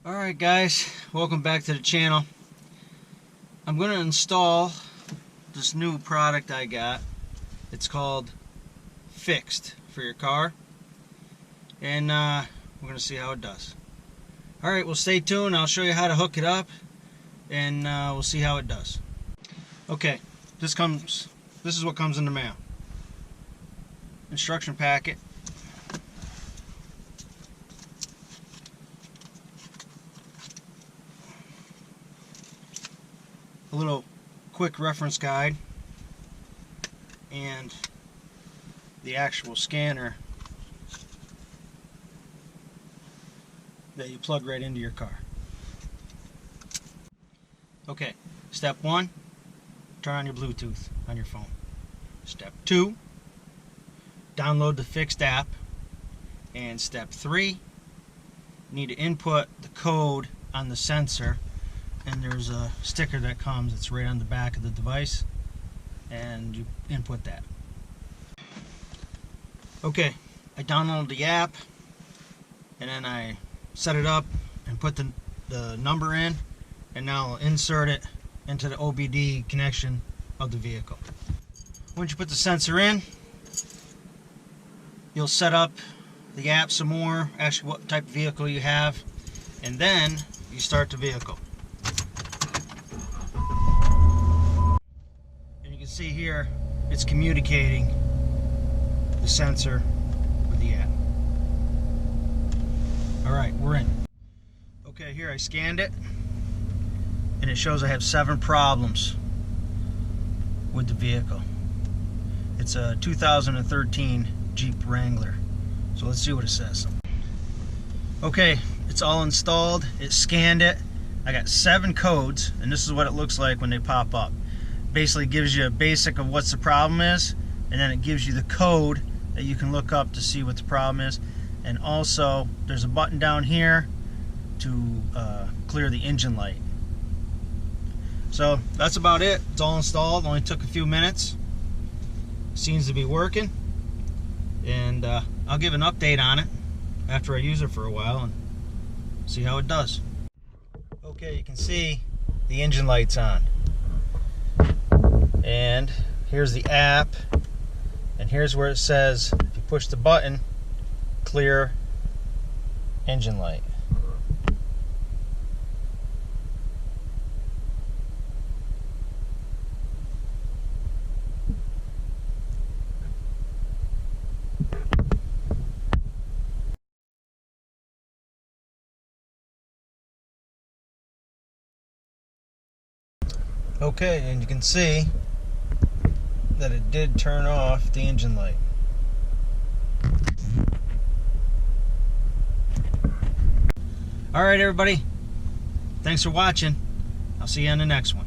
Alright guys, welcome back to the channel. I'm going to install this new product I got. It's called FIXD for your car, and we're going to see how it does. Alright, well stay tuned. I'll show you how to hook it up, and we'll see how it does. Okay, this is what comes in the mail. Instruction packet. A little quick reference guide and the actual scanner that you plug right into your car. Okay, step 1, turn on your Bluetooth on your phone. Step 2, download the FIXD app. And step 3, you need to input the code on the sensor, and there's a sticker that comes, it's right on the back of the device, and you input that. Okay, I downloaded the app, and then I set it up and put the number in, and now I'll insert it into the OBD connection of the vehicle. Once you put the sensor in, you'll set up the app some more, ask you what type of vehicle you have, and then you start the vehicle. And you can see here, it's communicating the sensor with the app. Alright, we're in. Okay, here I scanned it, and it shows I have 7 problems with the vehicle. It's a 2013 Jeep Wrangler. So let's see what it says. Okay, it's all installed. It scanned it. I got 7 codes, and this is what it looks like when they pop up. Basically gives you a basic of what's the problem is, and then it gives you the code that you can look up to see what the problem is. And also there's a button down here to clear the engine light. So that's about it. It's all installed. Only took a few minutes. Seems to be working, and I'll give an update on it after I use it for a while and see how it does. Okay, you can see the engine light's on, and here's the app, and here's where it says if you push the button, clear engine light. Okay, and you can see that it did turn off the engine light. Alright everybody, thanks for watching. I'll see you on the next one.